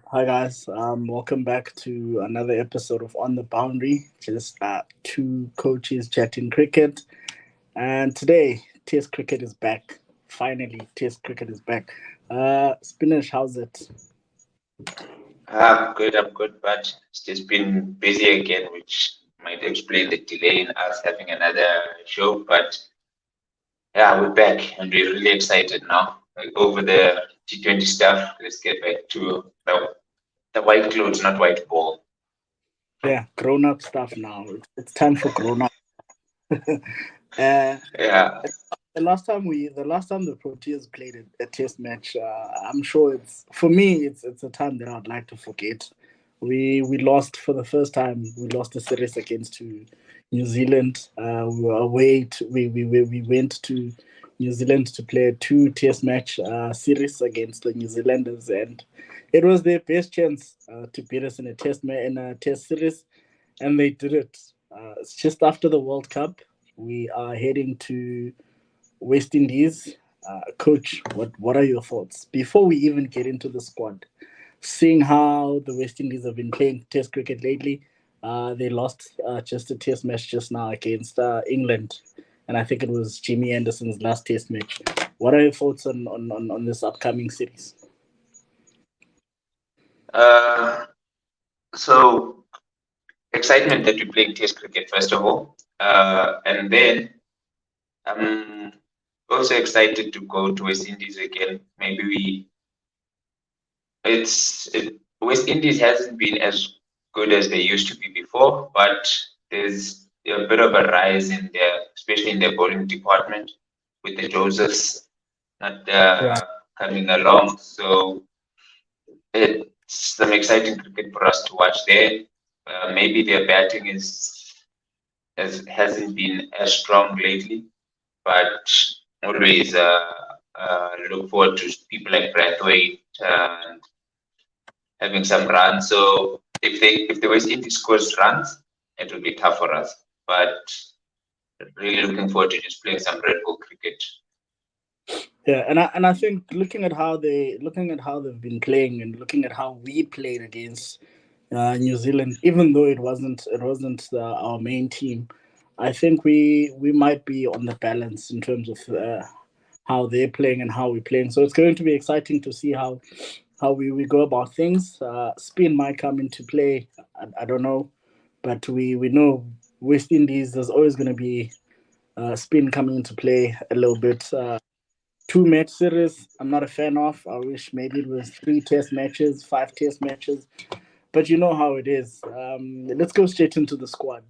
Hi guys, welcome back to another episode of On the Boundary. Just two coaches chatting cricket, and today Test cricket is back. Finally, Test cricket is back. Spinach, how's it? I'm good, but it's just been busy again, which might explain the delay in us having another show. But yeah, we're back and we're really excited now. Like, over the T20 stuff, let's get back to the white clothes, not white ball. Yeah, grown up stuff now. It's time for grown up. uh, Yeah, the last time the Proteas played a Test match, I'm sure it's for me. It's a time that I'd like to forget. We lost for the first time. We lost a series against to New Zealand. We were away. We went to New Zealand to play a two Test match series against the New Zealanders, and it was their best chance to beat us in in a Test series, and they did it. It's just after the World Cup. We are heading to West Indies. Coach, what are your thoughts before we even get into the squad? Seeing how the West Indies have been playing Test cricket lately, they lost just a Test match just now against England, and I think it was Jimmy Anderson's last Test match. What are your thoughts on this upcoming series? uh, so excitement that we're playing Test cricket, first of all. And then I'm also excited to go to West Indies again. Maybe West Indies hasn't been as good as they used to be before, but there's a bit of a rise in their, especially in their bowling department, with the Josephs not Yeah, coming along. So it's some exciting cricket for us to watch there. Maybe their batting hasn't been as strong lately, but always look forward to people like Brathwaite and having some runs. So if the West Indies scores runs, it will be tough for us. But really looking forward to just playing some Red Bull cricket. yeah, and I think looking at how they've been playing and looking at how we played against New Zealand, even though it wasn't our main team, I think we might be on the balance in terms of how they're playing and how we're playing. So it's going to be exciting to see how we go about things. Spin might come into play. I don't know, but we know West Indies. There's always going to be spin coming into play a little bit. Two match series, I'm not a fan of. I wish maybe it was three test matches, five test matches, but you know how it is. Let's go straight into the squad.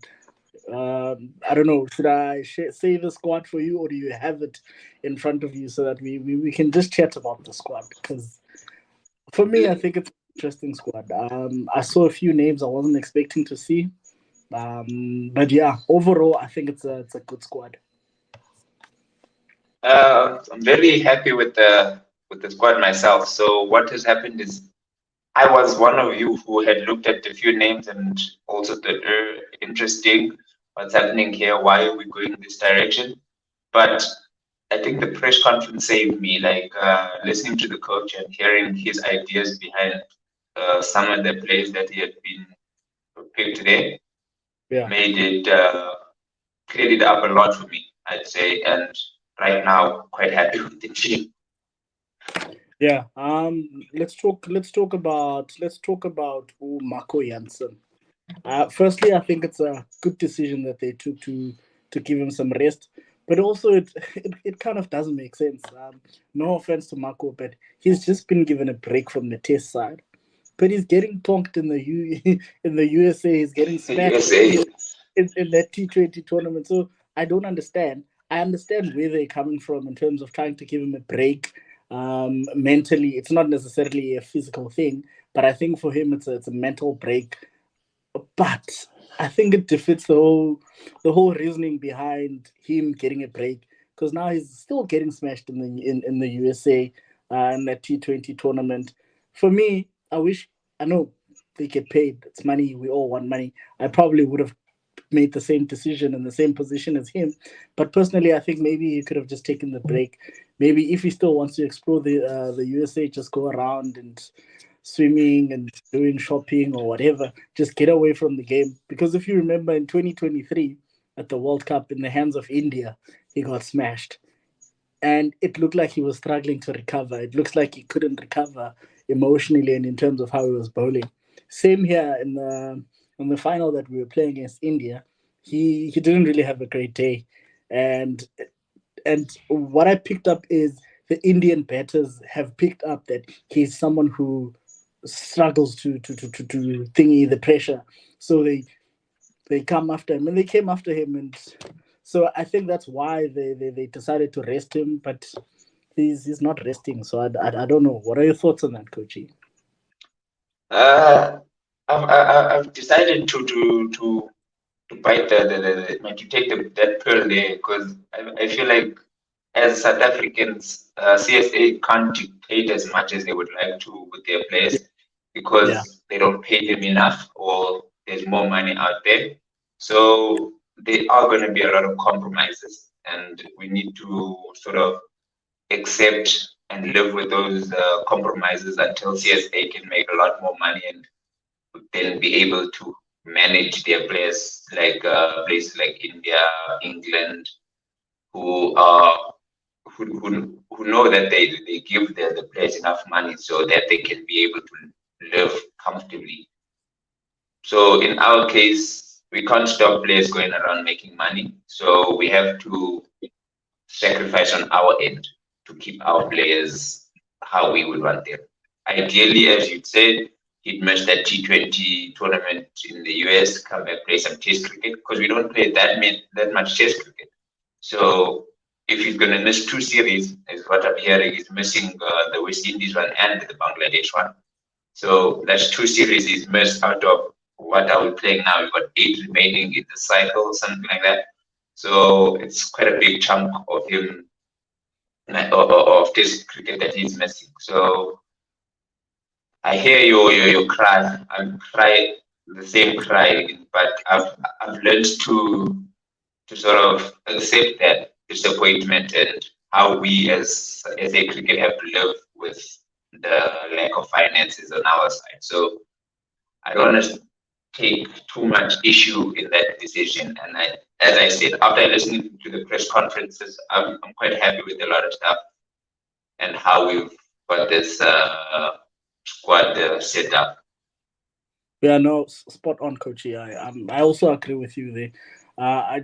I don't know. Should I say the squad for you, or do you have it in front of you so that we can just chat about the squad? Because for me, I think it's an interesting squad. I saw a few names I wasn't expecting to see. But yeah, overall, I think it's a good squad. I'm very happy with the squad myself. So what has happened is I was one of you who had looked at a few names and also thought, interesting, what's happening here? Why are we going in this direction? But I think the press conference saved me, like listening to the coach and hearing his ideas behind some of the plays that he had been picked there Yeah. made it cleared it up a lot for me, I'd say. And right now, quite happy with the team. Yeah. Let's talk about Marco Janssen. Firstly, I think it's a good decision that they took to give him some rest, but also it kind of doesn't make sense. No offense to Marco, but he's just been given a break from the test side. But he's getting tonked in the in the USA. He's getting smashed USA. in that T20 tournament. So I don't understand. I understand where they're coming from in terms of trying to give him a break. Mentally, it's not necessarily a physical thing, but I think for him it's a mental break. But I think it defeats the whole reasoning behind him getting a break, because now he's still getting smashed in the USA in that T20 tournament. For me, I know they get paid. It's money. We all want money. I probably would have made the same decision in the same position as him. But personally, I think maybe he could have just taken the break. Maybe if he still wants to explore the USA, just go around and swimming and doing shopping or whatever. Just get away from the game. Because if you remember in 2023 at the World Cup in the hands of India, he got smashed. And it looked like he was struggling to recover. It looks like he couldn't recover emotionally and in terms of how he was bowling. Same here in the final that we were playing against India. He didn't really have a great day. And what I picked up is the Indian batters have picked up that he's someone who struggles to thingy the pressure. So they come after him and they came after him, and so I think that's why they decided to rest him, but he's not resting. So I don't know. What are your thoughts on that, Coachy? Uh, I've decided to bite to take that pill there because I feel like as South Africans, CSA can't dictate as much as they would like to with their Yeah, players yeah, because they don't pay them enough or there's more money out there. So there are going to be a lot of compromises, and we need to sort of accept and live with those compromises until CSA can make a lot more money and then be able to manage their players like places like India, England, who are who know that they give the players enough money so that they can be able to live comfortably. So in our case, we can't stop players going around making money. So we have to sacrifice on our end to keep our players how we would want them. Ideally, as you said, he'd miss that T20 tournament in the US, come back play some Test cricket because we don't play that much Test cricket. So if he's going to miss two series, is what I'm hearing, he's missing the West Indies one and the Bangladesh one. So that's two series he's missed out of what are we playing now? We've got eight remaining in the cycle, something like that. So it's quite a big chunk of him of this cricket that he's missing. So I hear your cry. I'm cry the same cry, but I've learned to sort of accept that disappointment and how we as a cricket have to live with the lack of finances on our side. So I don't want to take too much issue in that decision. And as I said, after listening to the press conferences, I'm quite happy with a lot of stuff and how we've got this squad set up. yeah. No, spot on, Coachy. I also agree with you there. I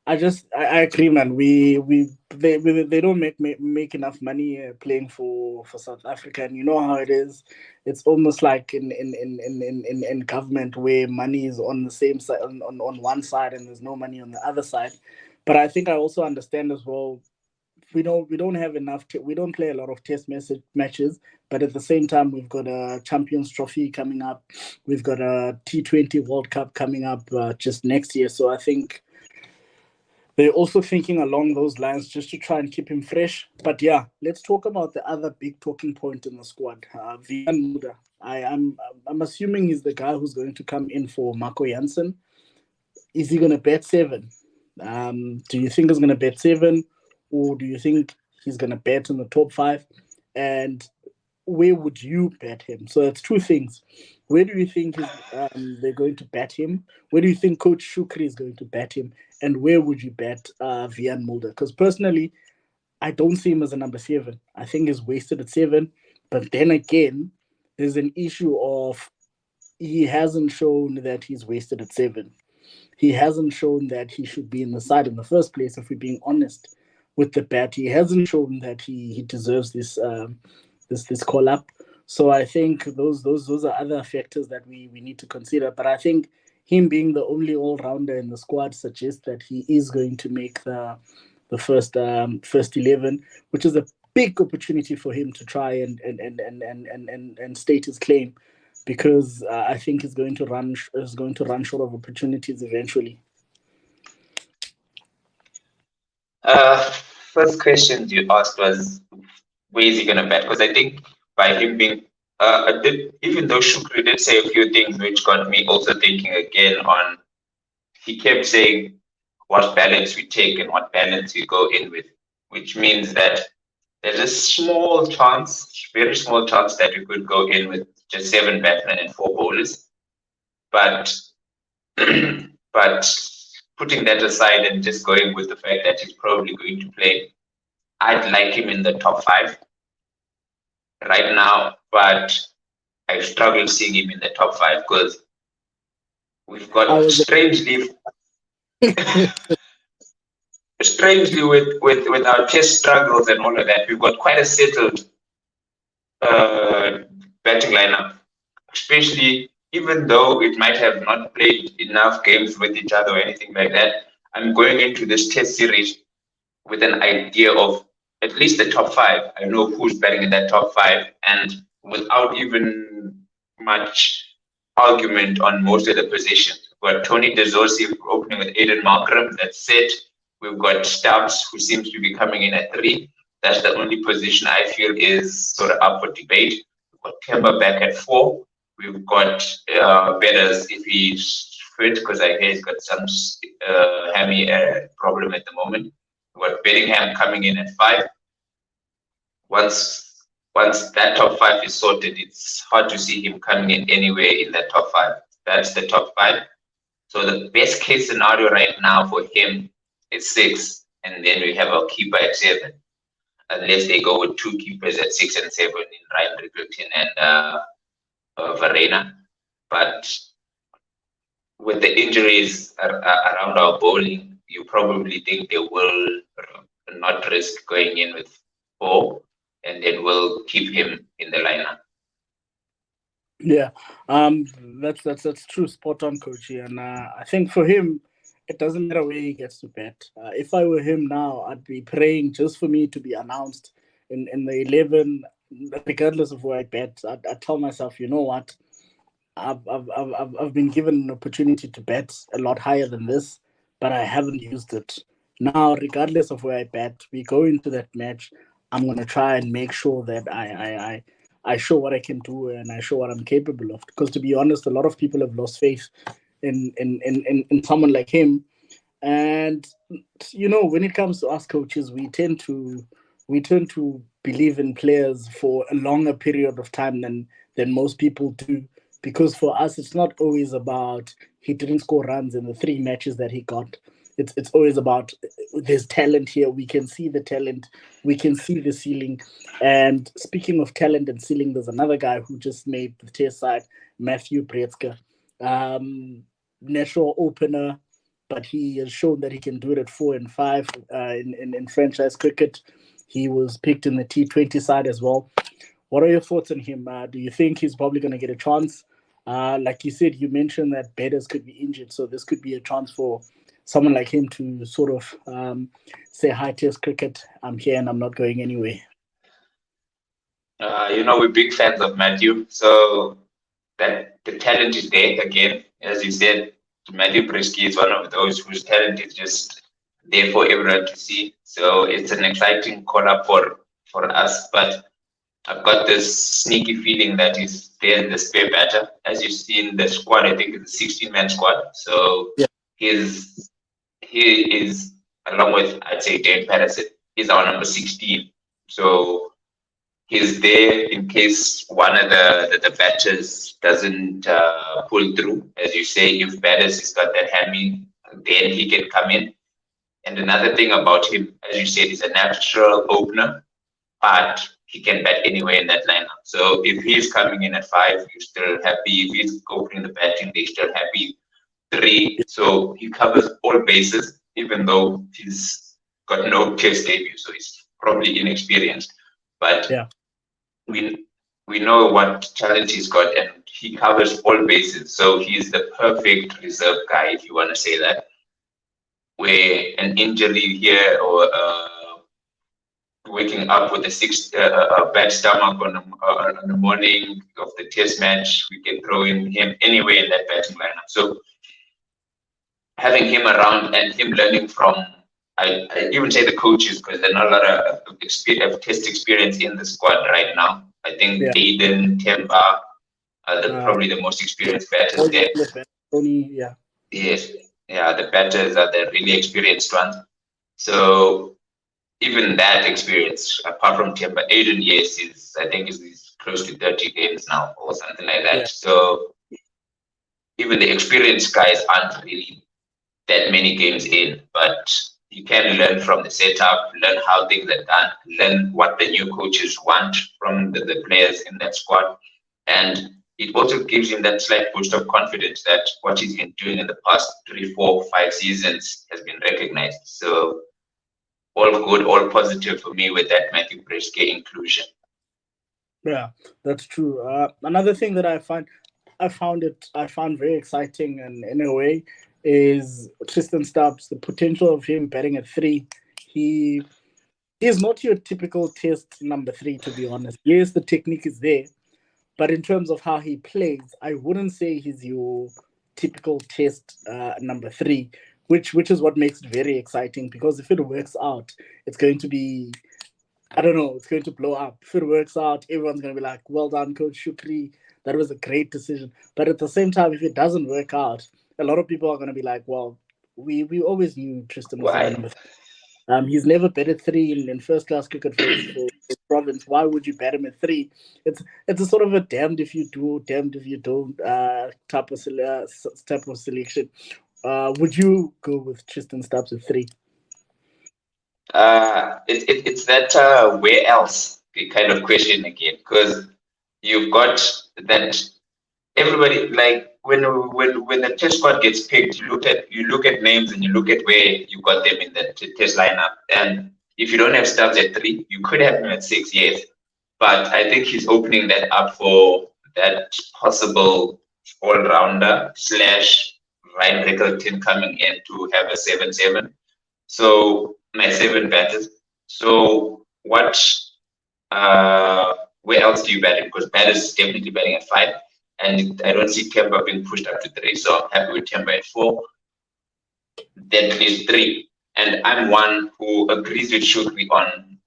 I agree, man. They don't make enough money playing for South Africa, and you know how it is. It's almost like in government where money is on the same side on one side and there's no money on the other side. But I think I also understand as well. We don't have enough. We don't play a lot of matches, but at the same time, we've got a Champions Trophy coming up. We've got a T20 World Cup coming up just next year. So I think they're also thinking along those lines just to try and keep him fresh. But yeah, let's talk about the other big talking point in the squad, Vian Mulder. I'm assuming he's the guy who's going to come in for Marco Janssen. Is he going to bet seven? Do you think he's going to bet seven, or do you think he's going to bet in the top five? And where would you bet him? So that's two things. Where do you think they're going to bet him? Where do you think Coach Shukri is going to bet him? And where would you bet Vian Mulder? Because personally, I don't see him as a number seven. I think he's wasted at seven. But then again, there's an issue of he hasn't shown that he's wasted at seven. He hasn't shown that he should be in the side in the first place. If we're being honest with the bat, he hasn't shown that he deserves this call up. So I think those are other factors that we need to consider. But I think him being the only all rounder in the squad suggests that he is going to make the first 11, which is a big opportunity for him to try and state his claim, because I think he's going to run short of opportunities eventually. Uh, First question you asked was where is he going to bat? Because I think by him being, even though Shukri did say a few things which got me also thinking again on, he kept saying what balance we take and what balance we go in with, which means that there's a small chance, very small chance that we could go in with just seven batsmen and four bowlers. But but putting that aside and just going with the fact that he's probably going to play, I'd like him in the top five right now, but I struggle seeing him in the top five because we've I got was strangely with our test struggles and all of that, we've got quite a settled uh, batting lineup, especially even though it might have not played enough games with each other or anything like that. I'm going into this test series with an idea of at least the top five. I know who's batting in that top five, and without even much argument on most of the positions. We've got Tony DeZorsi opening with Aiden Markram. That's it. We've got Stubbs, who seems to be coming in at three. That's the only position I feel is sort of up for debate. We've got Kemba back at four. We've got Betters if he's fit, because I hear he's got some hammy problem at the moment. We've got Bellingham coming in at five. Once that top five is sorted, it's hard to see him coming in anywhere in that top five. That's the top five. So the best case scenario right now for him is six, and then we have our keeper at seven, unless they go with two keepers at 6 and 7 in Ryan Rickleton and Varela. But with the injuries around our bowling, you probably think they will not risk going in with four, and then we'll keep him in the lineup. Yeah, that's true, spot on, coachy. And I think for him, it doesn't matter where he gets to bet. If I were him now, I'd be praying just for me to be announced in the 11, regardless of where I bet. I'd tell myself, you know what, I've been given an opportunity to bet a lot higher than this, but I haven't used it. Now, regardless of where I bet, we go into that match. I'm gonna try and make sure that I show what I can do and I show what I'm capable of. Because to be honest, a lot of people have lost faith in someone like him. And when it comes to us coaches, we tend to believe in players for a longer period of time than most people do, because for us it's not always about he didn't score runs in the three matches that he got. It's always about there's talent here. We can see the talent. We can see the ceiling. And speaking of talent and ceiling, there's another guy who just made the test side, Matthew Bretzka. Natural opener, but he has shown that he can do it at 4 and 5 in franchise cricket. He was picked in the T20 side as well. What are your thoughts on him? Do you think he's probably going to get a chance? Like you said, you mentioned that Betters could be injured, so this could be a chance for someone like him to sort of say, "Hi, Test cricket. I'm here and I'm not going anywhere." We're big fans of Matthew, so that the talent is there again. As you said, Matthew Brisky is one of those whose talent is just there for everyone to see. So it's an exciting call up for us. But I've got this sneaky feeling that he's there the spare batter. As you've seen the squad, I think it's a 16-man squad. So Yeah, he is, along with, I'd say, Dave Patterson, is our number 16. So he's there in case one of the batters doesn't pull through. As you say, if batters has got that hammy, then he can come in. And another thing about him, as you said, he's a natural opener, but he can bat anywhere in that lineup. So if he's coming in at five, you're still happy. If he's opening the batting, they're still happy. Three, so he covers all bases, even though he's got no test debut, so he's probably inexperienced. But yeah, we know what talent he's got, and he covers all bases. So he's the perfect reserve guy, if you want to say that. Where an injury here or waking up with a bad stomach on the morning of the test match, we can throw in him anywhere in that batting lineup. So having him around and him learning from, I even say the coaches, because there's not a lot of test experience in the squad right now. I think yeah. Aiden, Temba are Uh, probably the most experienced batters all there. Tony, yeah, Yes, yeah, the batters are the really experienced ones. So even that experience, apart from Temba, Aiden, yes, I think is close to 30 games now or something like Yeah, that. So even the experienced guys aren't really that many games in, but you can learn from the setup, learn how things are done, learn what the new coaches want from the players in that squad. And it also gives him that slight boost of confidence that what he's been doing in the past 3, 4, 5 seasons has been recognized. So all good, all positive for me with that Matthew Bresky inclusion. yeah, that's true. Another thing that I found very exciting, and in a way, is Tristan Stubbs. The potential of him batting at three. He is not your typical test number three, to be honest. Yes, the technique is there, but in terms of how he plays, I wouldn't say he's your typical test number three, which is what makes it very exciting. Because if it works out, it's going to be, I don't know, it's going to blow up. If it works out, everyone's going to be like, well done, Coach Shukri. That was a great decision. But at the same time, if it doesn't work out, a lot of people are going to be like, well, we always knew Tristan was our Why? number three. He's never batted three in first class cricket for province. Why would you bat him at three? It's a sort of a damned if you do, damned if you don't type of selection. Would you go with Tristan Stubbs at three? It's that where else kind of question again, because you've got that everybody like when the test squad gets picked, you look at names and you look at where you got them in the test lineup, and if you don't have Stubbs at 3, you could have him at 6, yes, but I think he's opening that up for that possible all rounder slash right record team coming in to have a 7-7. So my 7 batters. So what? Uh, where else do you bat him? Because batters is definitely batting at 5, and I don't see Temba being pushed up to 3. So I'm happy with Temba at 4. That is 3, and I'm one who agrees with Shukri on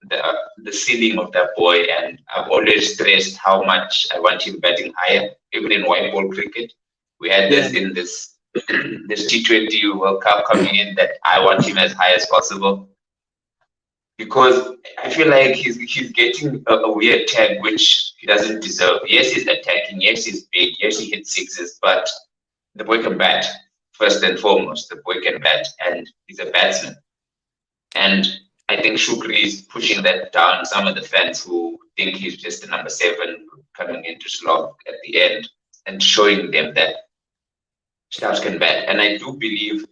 the ceiling of that boy. And I've always stressed how much I want him batting higher, even in white ball cricket. We had Yeah, this in this T20 World Cup coming in that I want him as high as possible because I feel like he's getting a weird tag which he doesn't deserve. Yes, he's attacking. Yes, he's big. Yes, he hits sixes, but the boy can bat. First and foremost, the boy can bat, and he's a batsman. And I think Shukri is pushing that down some of the fans who think he's just the number 7 coming in to slog at the end and showing them that Stubbs can bat. And I do believe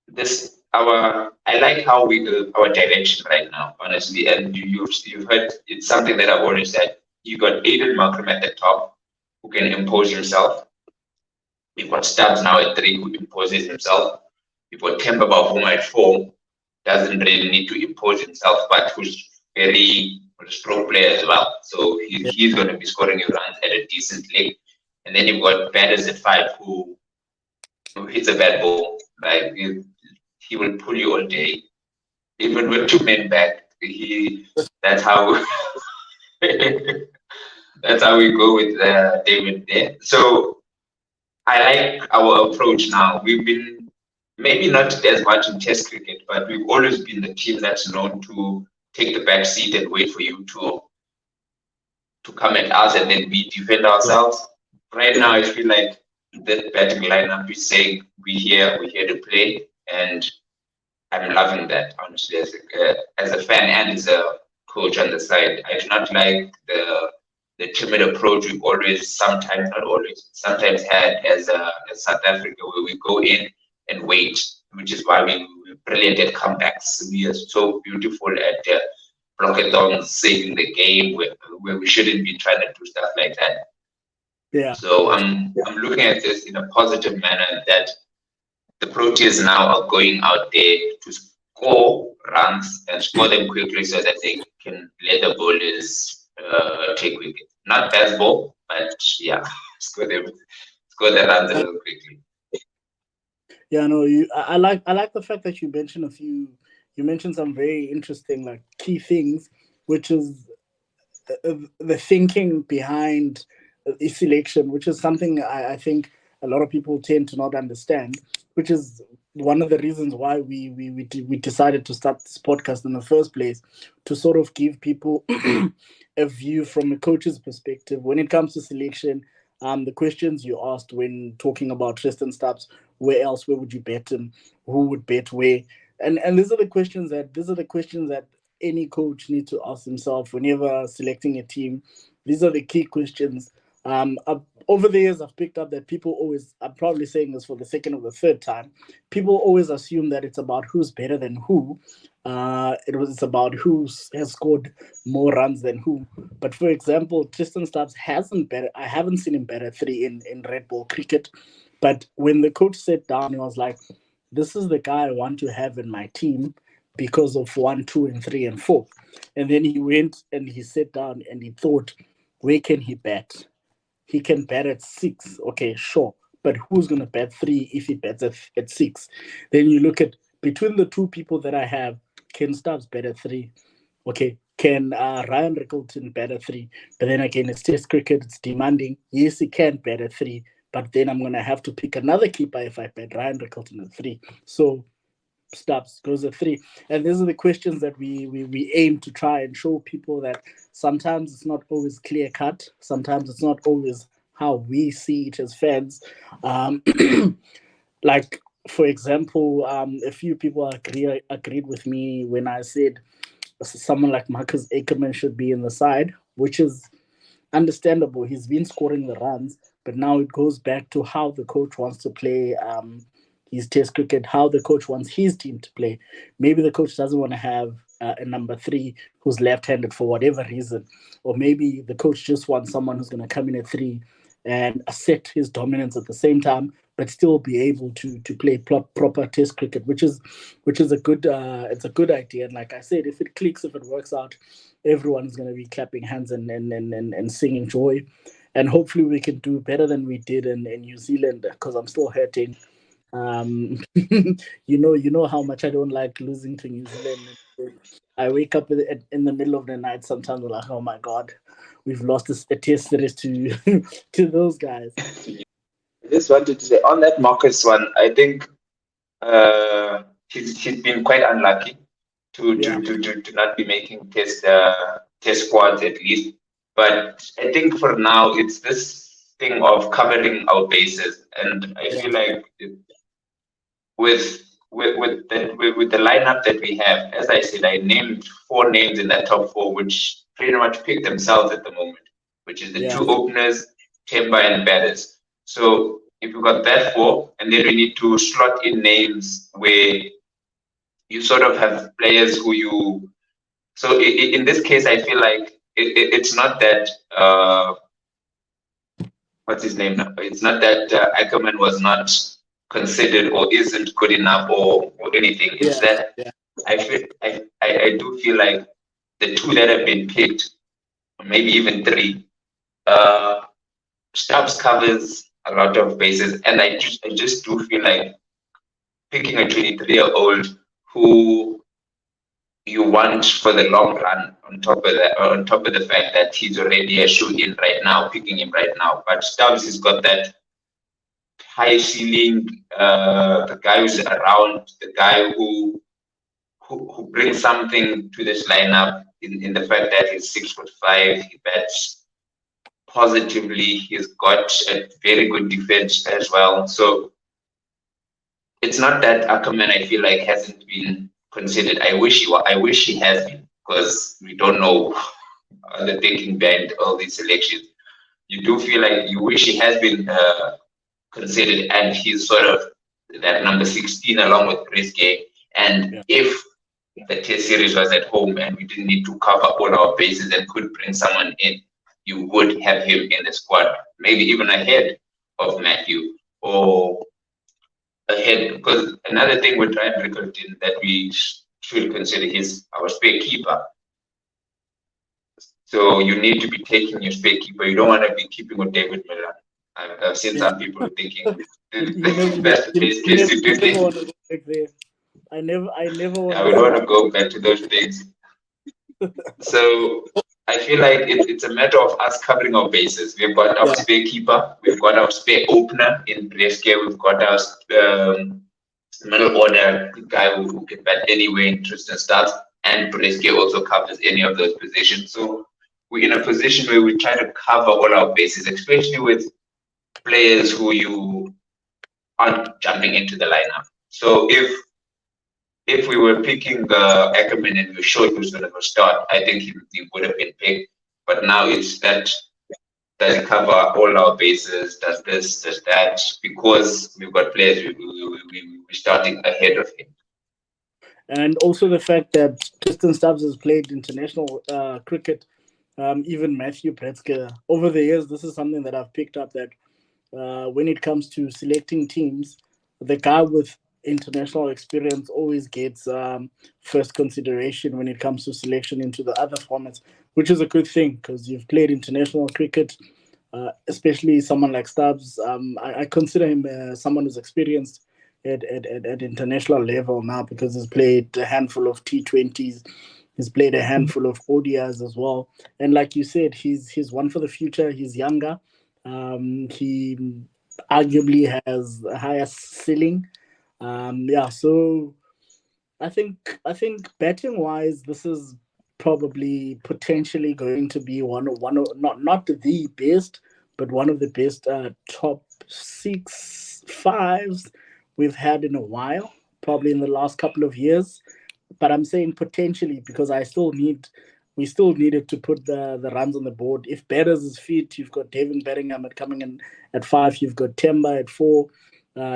this our I like how we do our direction right now, honestly. And you've heard it's something that I've always said. You got Aiden Markram at the top who can impose himself. We've got Stubbs now at 3 who imposes himself. We've got Temba Bavuma at 4, doesn't really need to impose himself, but who's very strong player as well. So yeah, he's going to be scoring your runs at a decent rate. And then you've got batters at 5 who hits a bad ball. Like he will pull you all day. Even with 2 men back, that's how that's how we go with David there. So I like our approach now. We've been maybe not as much in Test cricket, but we've always been the team that's known to take the back seat and wait for you to come at us, and then we defend yeah, ourselves. Right now, I feel like the batting lineup is saying we're here to play, and I'm loving that, honestly, as a fan and as a coach on the side. I do not like the timid approach we've always, sometimes not always, sometimes had as South Africa, where we go in and wait, which is why we're brilliant at comebacks. We are so beautiful at blockathons, saving the game, where we shouldn't be trying to do stuff like that. yeah. So That's I'm looking at this in a positive manner that the Proteas now are going out there to score runs and score them quickly so that they can let the bowlers take wicket. Not best ball, but yeah, score the runs a uh, little quickly. yeah. No, I like the fact that you mentioned a few. You mentioned some very interesting like key things, which is the thinking behind the selection, which is something I think a lot of people tend to not understand, which is one of the reasons why we decided to start this podcast in the first place, to sort of give people a view from a coach's perspective when it comes to selection. The questions you asked when talking about Tristan Stubbs, where would you bet him, who would bet where, and these are the questions that any coach needs to ask himself whenever selecting a team. These are the key questions. Over the years, I've picked up that people always, I'm probably saying this for the second or the third time, people always assume that it's about who's better than who. It's about who has scored more runs than who. But for example, Tristan Stubbs hasn't better. I haven't seen him better three in red ball cricket. But when the coach sat down, he was like, "This is the guy I want to have in my team because of one, two, and three, and four." And then he went and he sat down and he thought, "Where can he bat? He can bat at six. Okay, sure. But who's going to bat three if he bats at six?" Then you look at between the two people that I have, Ken Stubbs bat at three. Okay, can Ryan Rickleton bat at three? But then again, it's test cricket, it's demanding. Yes, he can bat at three, but then I'm going to have to pick another keeper if I bet Ryan Rickleton at three. So Stubbs goes at three. And these are the questions that we aim to try and show people that sometimes it's not always clear cut. Sometimes it's not always how we see it as fans. Um, like, for example, a few people agreed with me when I said someone like Marcus Ackerman should be in the side, which is understandable. He's been scoring the runs, but now it goes back to how the coach wants to play his test cricket, how the coach wants his team to play. Maybe the coach doesn't want to have a number three who's left-handed for whatever reason, or maybe the coach just wants someone who's going to come in at three and assert his dominance at the same time, but still be able to play proper test cricket, which is a good it's a good idea. And like I said, if it clicks, if it works out, everyone's going to be clapping hands and singing joy. And hopefully we can do better than we did in New Zealand, because I'm still hurting. Um, you know how much I don't like losing to New Zealand. I wake up in the middle of the night sometimes. I'm like, oh my god, we've lost a test series to to those guys. I just wanted to say on that Marcus one, I think he's been quite unlucky Yeah, to not be making test squads at least. But I think for now it's this thing of covering our bases, and I yeah, feel like with with the lineup that we have, as I said, I named four names in that top four, which pretty much pick themselves at the moment, which is the yeah, two openers, Temba and batters. So if you got that four, and then we need to slot in names where you sort of have players who you. So in this case, I feel like it's not that what's his name now? It's not that Ackerman was not considered or isn't good enough or anything. It's yeah, that yeah, I do feel like the two that have been picked, maybe even three, uh, Stubbs covers a lot of bases, and I just do feel like picking a 23-year-old who you want for the long run on top of the fact that he's already a shoe in right now, picking him right now. But Stubbs has got that high ceiling, the guy who's around, the guy who brings something to this lineup in the fact that he's 6'5", he bats positively, he's got a very good defense as well. So it's not that Ackerman I feel like hasn't been considered. I wish he has been, because we don't know the thinking behind all these selections. You do feel like you wish he has been considered, and he's sort of that number 16 along with Chris Gay. And yeah, if the test series was at home and we didn't need to cover all our bases and could bring someone in, you would have him in the squad, maybe even ahead of Matthew or ahead. Because another thing with Ryan Rickleton that we should consider is our spare keeper. So you need to be taking your spare keeper. You don't want to be keeping with David Miller. I've seen yeah. some people thinking You never, that's the best place to you do never things. want to go back there. I never want Yeah, to we don't see want to go back to those things. So I feel like it's a matter of us covering our bases. We've got our yeah, spare keeper, we've got our spare opener in Breske, we've got our middle order guy who can bat anywhere in Tristan starts, and Brescia also covers any of those positions. So we're in a position where we try to cover all our bases, especially with players who you aren't jumping into the lineup. So if we were picking Ackerman and we're sure he was going to start, I think he would have been picked. But now it's that does it cover all our bases? Does this? Does that? Because we've got players, we're starting ahead of him. And also the fact that Tristan Stubbs has played international cricket, even Matthew Pretzker. Over the years, this is something that I've picked up that when it comes to selecting teams, the guy with international experience always gets first consideration when it comes to selection into the other formats, which is a good thing because you've played international cricket, especially someone like Stubbs. I consider him someone who's experienced at international level now because he's played a handful of T20s. He's played a handful of ODIs as well. And like you said, he's one for the future. He's younger. He arguably has a higher ceiling. Yeah, so I think betting wise, this is probably potentially going to be one of not the best, but one of the best top six fives we've had in a while, probably in the last couple of years. But I'm saying potentially because we still needed to put the runs on the board. If Betters is fit, you've got Devin Bettingham at coming in at 5, you've got Temba at 4,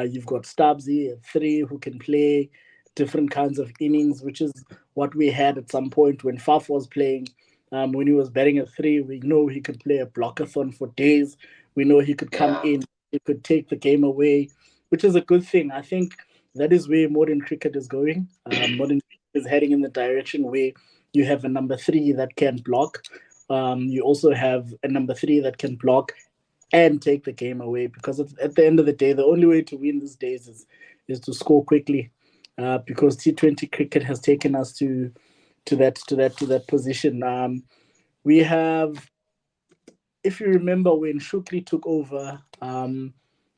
you've got Stubbsy at 3 who can play different kinds of innings, which is what we had at some point when Faf was playing. When he was batting at 3, we know he could play a blockathon for days. We know he could come Yeah, in, he could take the game away, which is a good thing. I think that is where modern cricket is going. Modern cricket is heading in the direction where you have a number 3 that can block. You also have a number 3 that can block and take the game away because at the end of the day, the only way to win these days is to score quickly. Because T20 cricket has taken us to that position. We have, if you remember, when Shukri took over,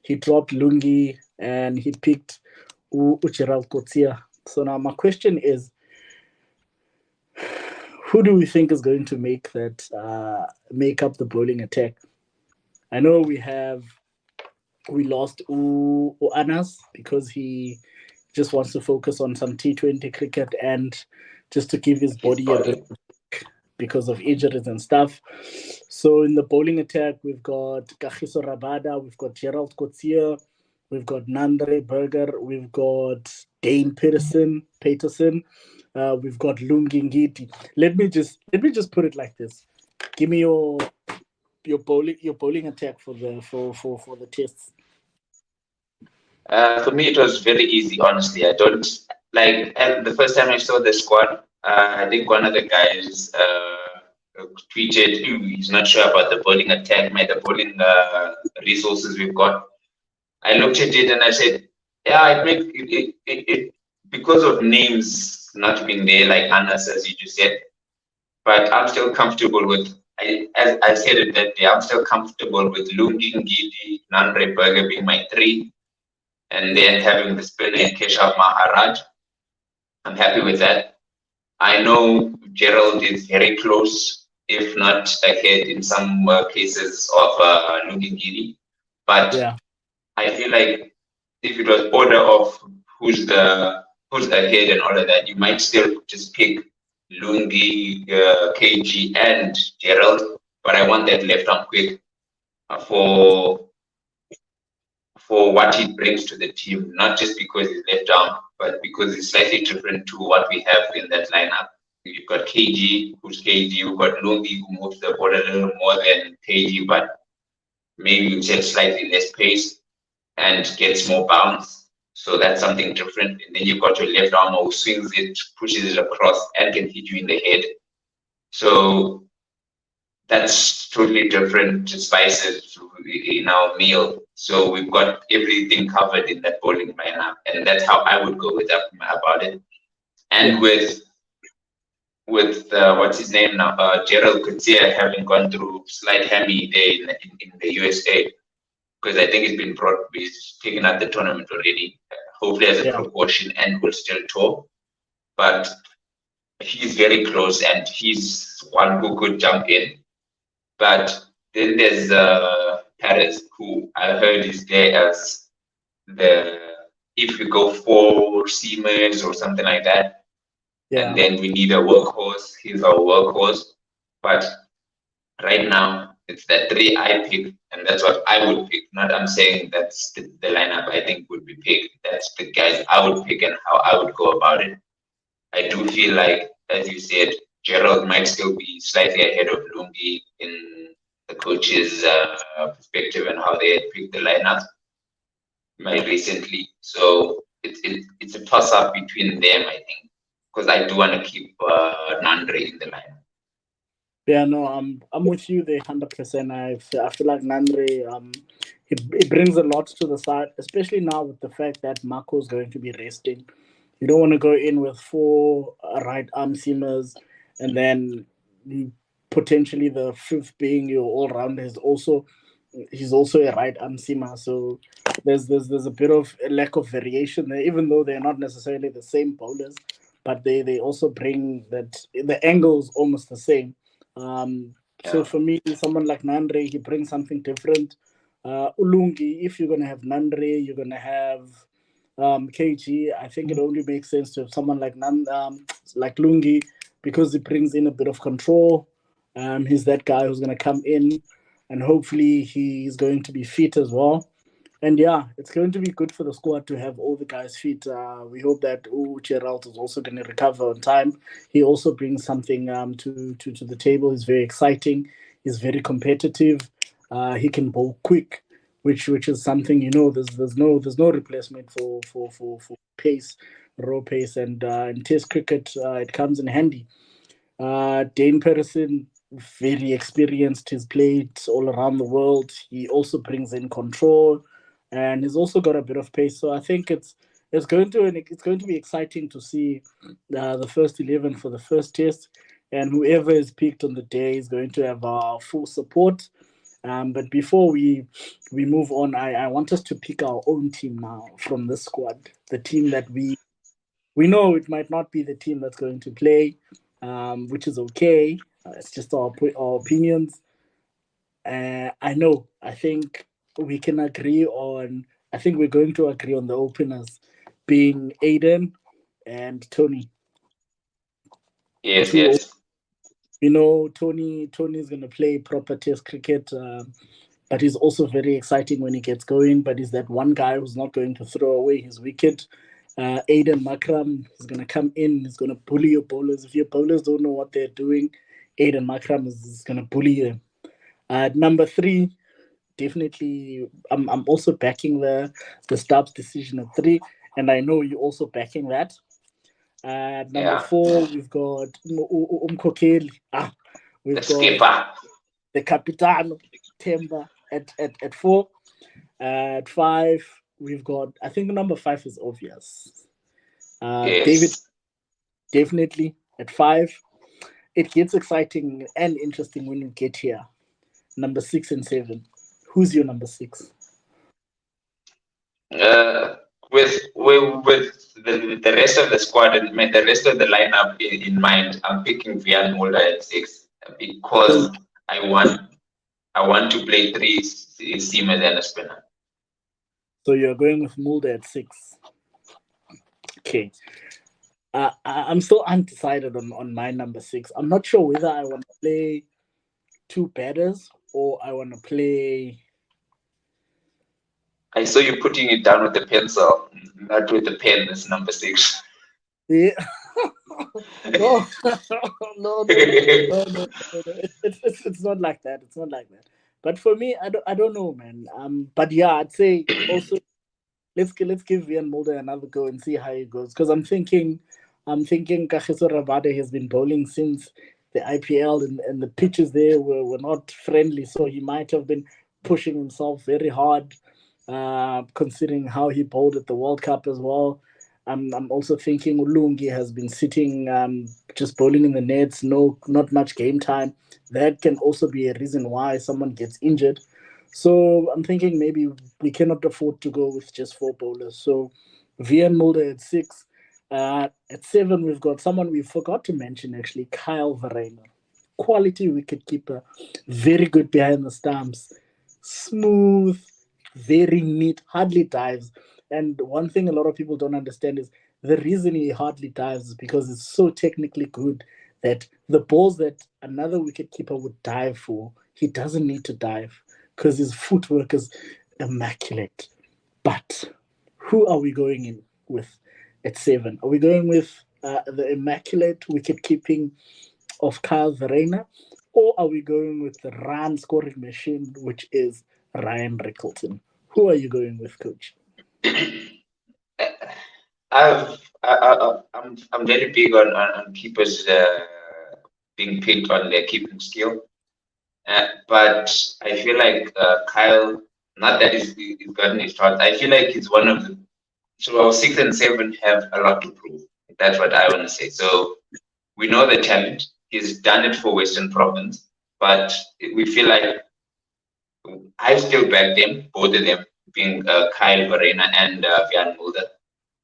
he dropped Lungi and he picked Uchiral Kotia. So now my question is, who do we think is going to make up the bowling attack? I know we lost Anas because he just wants to focus on some T20 cricket and just to give his his body a bit body. because of injuries and stuff. So in the bowling attack, we've got Kagiso Rabada, we've got Gerald Coetzee, we've got Nandre Berger, we've got Dane Peterson, we've got Lungi Ngidi. Let me just put it like this. Give me your bowling attack for the tests. For me, it was very easy, honestly. I don't like, and the first time I saw the squad, I think one of the guys tweeted he's not sure about the bowling attack, the bowling resources we've got. I looked at it and I said, yeah, it because of names not being there, like Anas, as you just said, but I'm still comfortable with. As I said it that day, I'm still comfortable with Lungi, Ngidi, Nandre Berger being my 3, and Yeah, then having the spinner in Keshav Maharaj. I'm happy with that. I know Gerald is very close, if not ahead in some cases of Lungingiri, but yeah, I feel like if it was order of who's ahead and all of that, you might still just pick Lungi, KG, and Gerald. But I want that left arm quick for what he brings to the team, not just because he's left arm, but because it's slightly different to what we have in that lineup. You've got KG, who's KG, you've got Lungi, who moves the ball a little more than KG, but maybe you set slightly less pace and gets more bounce. So that's something different. And then you've got your left arm who swings it, pushes it across, and can hit you in the head. So that's totally different spices in our meal. So we've got everything covered in that bowling lineup, and that's how I would go with that about it. And yeah, with what's his name now, Gerald Coetzee having gone through slight hammy there in the USA, because I think he's taken out the tournament already. hopefully as a Yeah. precaution, and will still tour. But he's very close, and he's one who could jump in. But then there's Paris, who I heard is there as the if we go four seamers or something like that, and Yeah. then we need a workhorse. He's our workhorse. But right now, it's the three I pick, and that's what I would pick. Not I'm saying that's the lineup I think would be picked. That's the guys I would pick and how I would go about it. I do feel like, as you said, Gerald might still be slightly ahead of Lungi in the coach's perspective and how they had picked the lineup right recently. So it's a toss up between them, I think, because I do want to keep Nandre in the lineup. Yeah, no, I'm with you there 100%. I feel like Nandre he brings a lot to the side, especially now with the fact that Marco's going to be resting. You don't want to go in with four right arm seamers and then potentially the fifth being your all rounder is also he's also a right arm seamer. So there's a bit of a lack of variation there, even though they're not necessarily the same bowlers, but they also bring that the angles almost the same. So Yeah. for me, someone like Nandre, he brings something different. Ulungi, if you're gonna have Nandre, you're gonna have KG. I think it only makes sense to have someone like like Lungi because he brings in a bit of control. He's that guy who's gonna come in, and hopefully he's going to be fit as well. And yeah, it's going to be good for the squad to have all the guys fit. We hope that Gerald is also going to recover on time. He also brings something to the table. He's very exciting. He's very competitive. He can bowl quick, which is something there's no replacement for pace, raw pace, and in Test cricket it comes in handy. Dane Patterson, very experienced. He's played all around the world. He also brings in control, and he's also got a bit of pace. So I think it's going to be exciting to see the first 11 for the first test, and whoever is picked on the day is going to have our full support. But before we move on, I want us to pick our own team now from this squad, the team that we know it might not be the team that's going to play, which is okay. It's just our opinions. I know. I think we can agree on. I think we're going to agree on the openers being Aiden and Tony. The Yes, two, yes. Tony is going to play proper Test cricket, but he's also very exciting when he gets going. But he's that one guy who's not going to throw away his wicket. Aiden Makram is going to come in. He's going to bully your bowlers. If your bowlers don't know what they're doing, Aiden Makram is going to bully them. Number three, definitely, I'm also backing the Stubbs decision at three, and I know you're also backing that. Number Yeah. four, we've got Umkokeli. The We've got skipper. the Capitano Temba at four. At five, we've got, I think number five is obvious. David, Yes. definitely at five. It gets exciting and interesting when you get here. Number six and seven. Who's your number six? Uh, with the rest of the squad and the rest of the lineup in mind, I'm picking Vian Mulder at six So, because I want I want to play three seamers and a spinner. so you're going with Mulder at six. Okay. I'm still undecided on my number six. I'm not sure whether I want to play two batters or I want to play. I saw you putting it down with the pencil, not with the pen. It's number six. Yeah. No, no, no, no, no, no, no. It's not like that. It's not like that. But for me, I don't know, man. But yeah, I'd say also let's give Ian Mulder another go and see how it goes. Because I'm thinking Kagiso Rabada has been bowling since the IPL and the pitches there were not friendly, so he might have been pushing himself very hard, considering how he bowled at the World Cup as well. I'm also thinking Ulungi has been sitting just bowling in the nets, no, not much game time. That can also be a reason why someone gets injured. So I'm thinking maybe we cannot afford to go with just four bowlers. So Vian Mulder at 6. At 7, we've got someone we forgot to mention actually, Kyle Verreynne. Quality wicketkeeper, very good behind the stumps, smooth, very neat, hardly dives. And one thing a lot of people don't understand is the reason he hardly dives is because it's so technically good that the balls that another wicketkeeper would dive for, he doesn't need to dive because his footwork is immaculate. But who are we going in with at 7? Are we going with the immaculate wicket keeping of Kyle Verreynne, or are we going with the run scoring machine, which is Ryan Rickleton? Who are you going with, coach? I'm very big on keepers being picked on their keeping skill. But I feel like Kyle, not that he's gotten his shot, I feel like he's one of the. So our 6 and 7 have a lot to prove. That's what I want to say. So we know the talent. He's done it for Western Province, but we feel like I still back them, both of them, being Kyle Verena and Vian Mulder.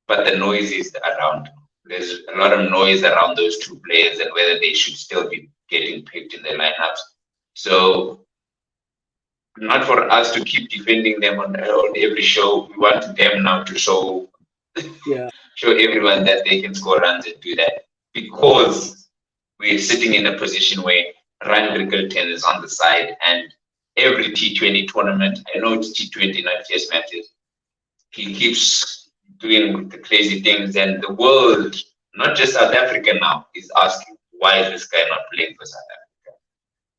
But the noise is around. There's a lot of noise around those two players and whether they should still be getting picked in the lineups. So not for us to keep defending them on every show. We want them now to Yeah. show everyone that they can score runs and do that because we're sitting in a position where Ryan Rickleton is on the side and every T20 tournament, I know it's T20, not test matches, he keeps doing the crazy things and the world, not just South Africa now, is asking, why is this guy not playing for South Africa?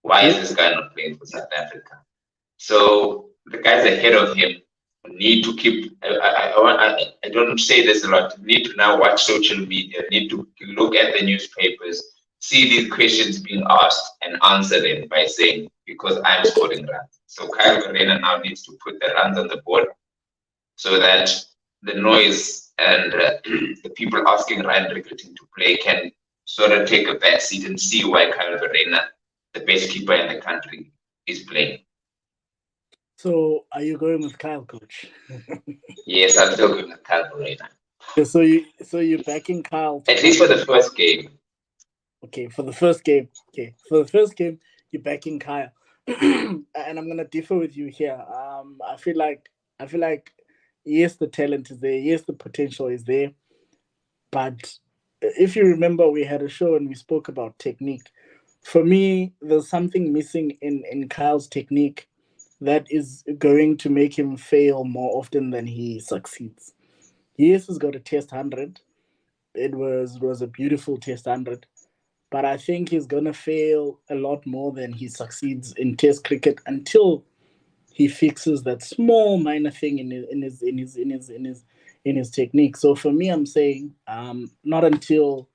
Why is Yep. this guy not playing for South Africa? So the guys ahead of him need to keep. I don't say this a lot. Need to now watch social media. Need to look at the newspapers, see these questions being asked, and answer them by saying, "Because I'm scoring runs." So Kyle Verena now needs to put the runs on the board so that the noise and the people asking Ryan Rickleton to play can sort of take a back seat and see why Kyle Verena, the best keeper in the country, is playing. So are you going with Kyle, coach? Yes, I'm still going with Kyle Verena. Okay, so you're backing Kyle to At least come for in. the first game. Okay, for the first game. Okay, for the first game, you're backing Kyle, and I'm gonna differ with you here. I feel like yes, the talent is there. Yes, the potential is there. But if you remember, we had a show and we spoke about technique. For me, there's something missing in Kyle's technique that is going to make him fail more often than he succeeds. Yes, he's got a test 100. It was a beautiful test 100, but I think he's gonna fail a lot more than he succeeds in test cricket until he fixes that small minor thing in his technique. So for me, I'm saying not until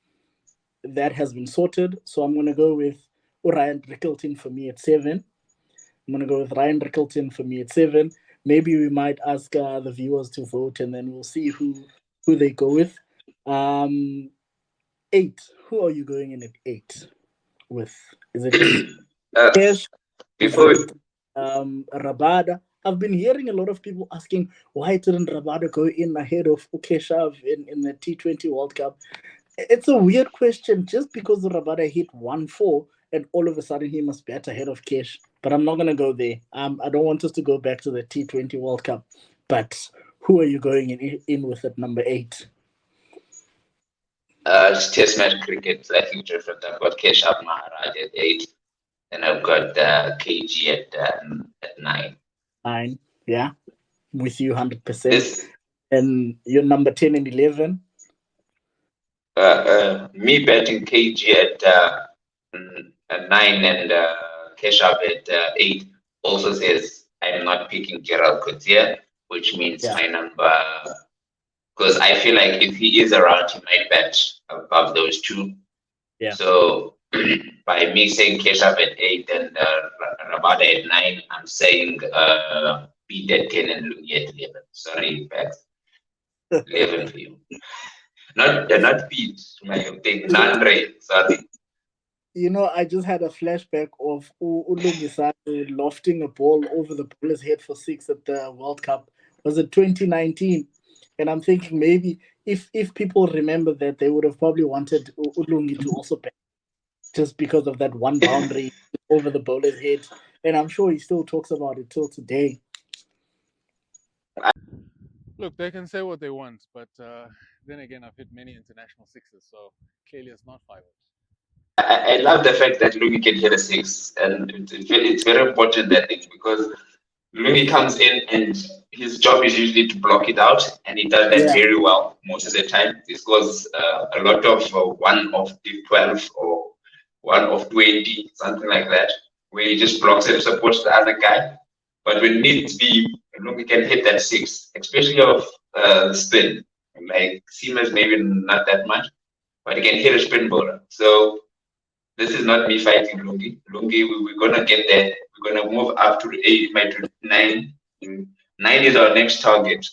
that has been sorted. So I'm gonna go with Ryan Rickleton for me at 7. I'm gonna go with Ryan Rickleton for me at 7. Maybe we might ask the viewers to vote, and then we'll see who they go with. 8. Who are you going in at 8 with? Is it uh, Cash? Is before we, it Rabada? I've been hearing a lot of people asking why didn't Rabada go in ahead of Ukeshav in the T20 World Cup. It's a weird question just because Rabada hit 1-4 and all of a sudden he must bat ahead of Cash. But I'm not going to go there. I don't want us to go back to the T20 World Cup. But who are you going in with at number 8? test match cricket, I think different. I've got Keshav Maharaj at 8, and I've got KG at 9. 9. Yeah, with you 100%. This And your number 10 and 11? me betting KG at 9 and Keshav at 8 also says I'm not picking Gerald Coetzee, which means Yeah, my number. Because I feel like if he is around, he might bet above those two. yeah. So by me saying Keshav at 8 and Rabada at 9, I'm saying Pete at 10 and Lungi at 11. Sorry, Bex. 11 for you. Not Pete, my thing. Nandre, sorry. I just had a flashback of Ulungisane lofting a ball over the bowler's head for 6 at the World Cup. Was it 2019? And I'm thinking maybe if people remember that, they would have probably wanted Ulungi to also bat just because of that one boundary over the bowler's head. And I'm sure he still talks about it till today. Look, they can say what they want, but then again, I've hit many international sixes, so clearly it's not 5 overs. I love the fact that Louis can hit a six, and it's very important that thing because Louis comes in and his job is usually to block it out, and he does that Yeah, very well most of the time. This was a lot of one of the 12 or one of 20, something like that, where he just blocks and supports the other guy. But when needs be, Louis can hit that six, especially of spin. Like Seamers, maybe not that much, but he can hit a spin bowler. So this is not me fighting Lungi. Lungi, we're gonna get there. We're gonna move up to 8, my to 9. 9 is our next target.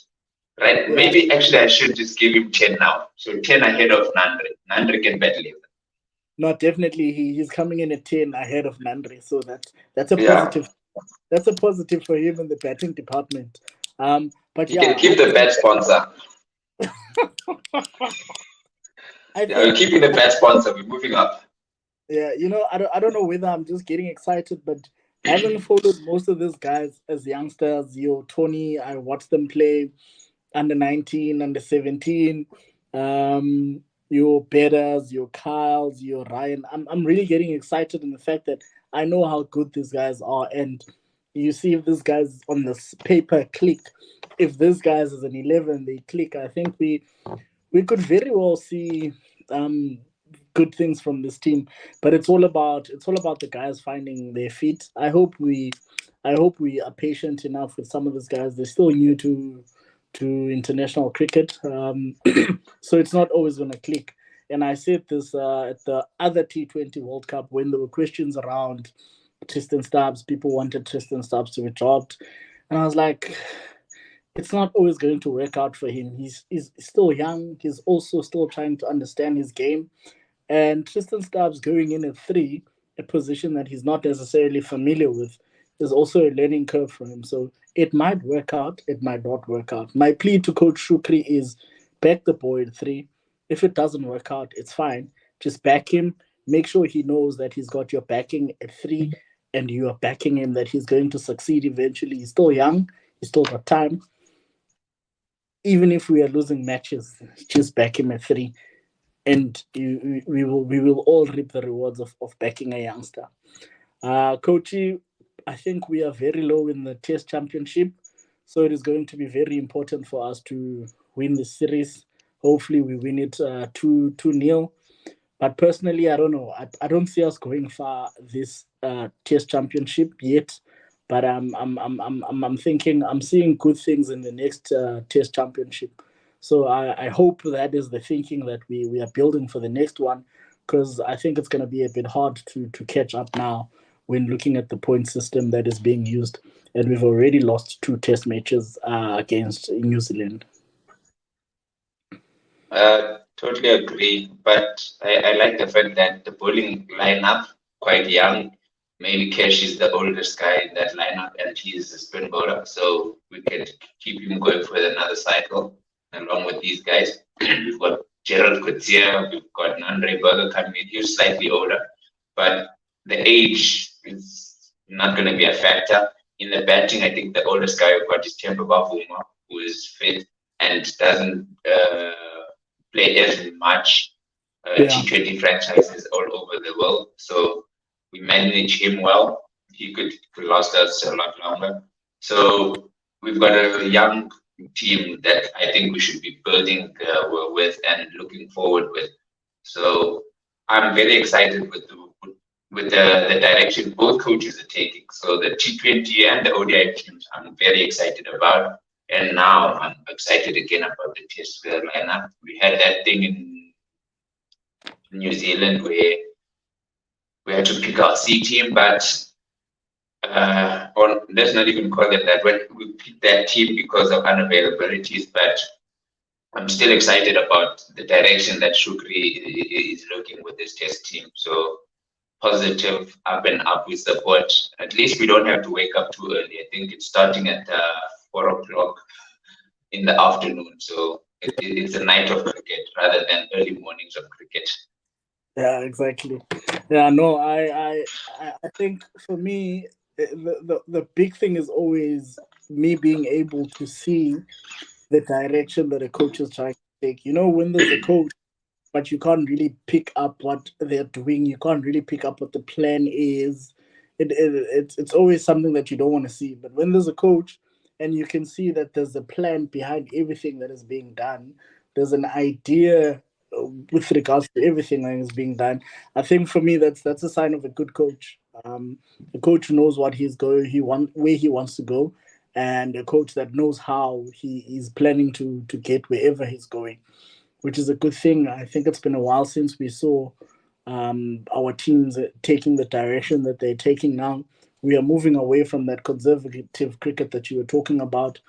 Right? yeah. Maybe actually I should just give him 10 now. So 10 ahead of Nandre. Nandre can battle him. No, definitely he's coming in at 10 ahead of Nandri, so that's a Yeah. positive. That's a positive for him in the batting department. But He yeah, can keep the bat sponsor. I Yeah, we're think keeping the bat sponsor. We're moving up. yeah, I don't know whether I'm just getting excited, but having followed most of these guys as youngsters, Tony, I watched them play under 19, under 17, your Betters, your Kyles, your Ryan. I'm really getting excited in the fact that I know how good these guys are, and you see if these guys on this paper click, if these guys as an 11 they click, I think we could very well see um good things from this team. But it's all about the guys finding their feet. I hope we are patient enough with some of these guys. They're still new to international cricket, so it's not always going to click. And I said this at the other T20 World Cup when there were questions around Tristan Stubbs. People wanted Tristan Stubbs to be dropped, and I was like, it's not always going to work out for him. He's still young. He's also still trying to understand his game. And Tristan Stubbs going in at three, a position that he's not necessarily familiar with, is also a learning curve for him. So it might work out, it might not work out. My plea to Coach Shukri is back the boy at three. If it doesn't work out, it's fine. Just back him. Make sure he knows that he's got your backing at three and you are backing him, that he's going to succeed eventually. He's still young, he's still got time. Even if we are losing matches, just back him at three, and we will all reap the rewards of backing a youngster. Coachy, I think we are very low in the Test Championship, so it is going to be very important for us to win the series. Hopefully, we win it 2-0. But personally, I don't know. I don't see us going far this Test Championship yet. But I'm thinking I'm seeing good things in the next Test Championship. So I hope that is the thinking that we are building for the next one, because I think it's going to be a bit hard to catch up now when looking at the point system that is being used, and we've already lost two Test matches against New Zealand. Totally agree. But I like the fact that the bowling lineup, quite young. Maybe Cash is the oldest guy in that lineup, and he's a spin bowler. So we can keep him going for another cycle along with these guys. We've got Gerald Coetzee, we've got Nandre Burger coming in. He's slightly older, but the age is not going to be a factor. In the batting, I think the oldest guy we've got is Temba Bavuma, who is fit and doesn't play as much Yeah, T20 franchises all over the world. So we manage him well. He could last us a lot longer. So we've got a young team that I think we should be building with and looking forward with. So I'm very excited with the direction both coaches are taking. So the T20 and the ODI teams, I'm very excited about. And now I'm excited again about the test lineup. We had that thing in New Zealand where we had to pick our C team, but or let's not even call it that. When we picked that team because of unavailabilities, but I'm still excited about the direction that Shukri is looking with this test team. So positive, up and up with support. At least we don't have to wake up too early. I think it's starting at 4 o'clock in the afternoon. So it's a night of cricket rather than early mornings of cricket. Yeah, exactly. Yeah, no, I think for me, the big thing is always me being able to see the direction that a coach is trying to take. You know, when there's a coach, but you can't really pick up what they're doing. You can't really pick up what the plan is. It's always something that you don't want to see. But when there's a coach and you can see that there's a plan behind everything that is being done, there's an idea with regards to everything that is being done. I think for me that's a sign of a good coach. The coach knows what he's going, where he wants to go, and a coach that knows how he is planning to get wherever he's going, which is a good thing. I think it's been a while since we saw our teams taking the direction that they're taking now. We are moving away from that conservative cricket that you were talking about.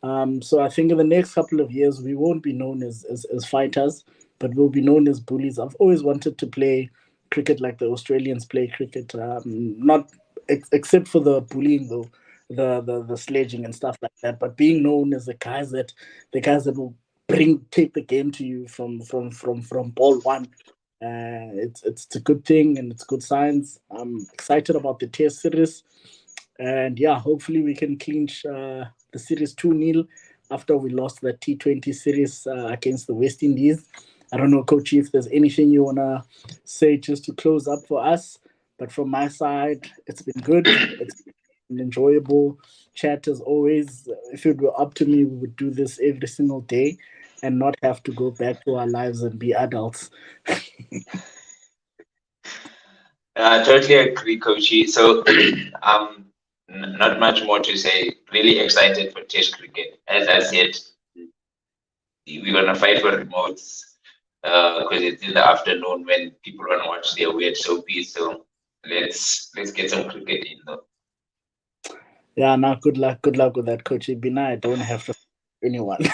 So I think in the next couple of years, we won't be known as fighters, but we'll be known as bullies. I've always wanted to play cricket like the Australians play cricket, not except for the bullying though, the sledging and stuff like that. But being known as the guys that will take the game to you from ball one. It's a good thing and it's good signs. I'm excited about the test series, and yeah, hopefully we can clinch the series 2-0 after we lost the T20 series against the West Indies. I don't know, Coach, if there's anything you wanna say just to close up for us, but from my side, it's been good. It's been enjoyable chat as always. If it were up to me, we would do this every single day and not have to go back to our lives and be adults. Totally agree, Coachy. So, not much more to say. Really excited for Test cricket. As I said, we're gonna fight for remotes because it's in the afternoon when people wanna watch their weird soapies. So let's get some cricket in though. Yeah, now good luck. Good luck with that, Coach Ibina. I don't have to anyone.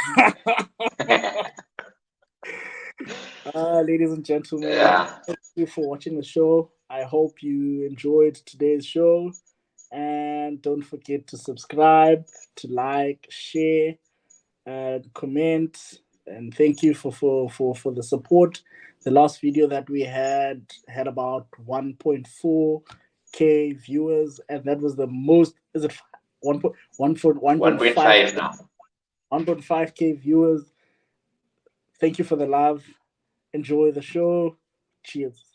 Ladies and gentlemen, Yeah. thank you for watching the show. I hope you enjoyed today's show. And don't forget to subscribe, to like, share, and comment. And thank you for the support. The last video that we had about 1.4K viewers, and that was the most. Is it 1.5 1.5 now. 1.5K viewers? Thank you for the love. Enjoy the show. Cheers.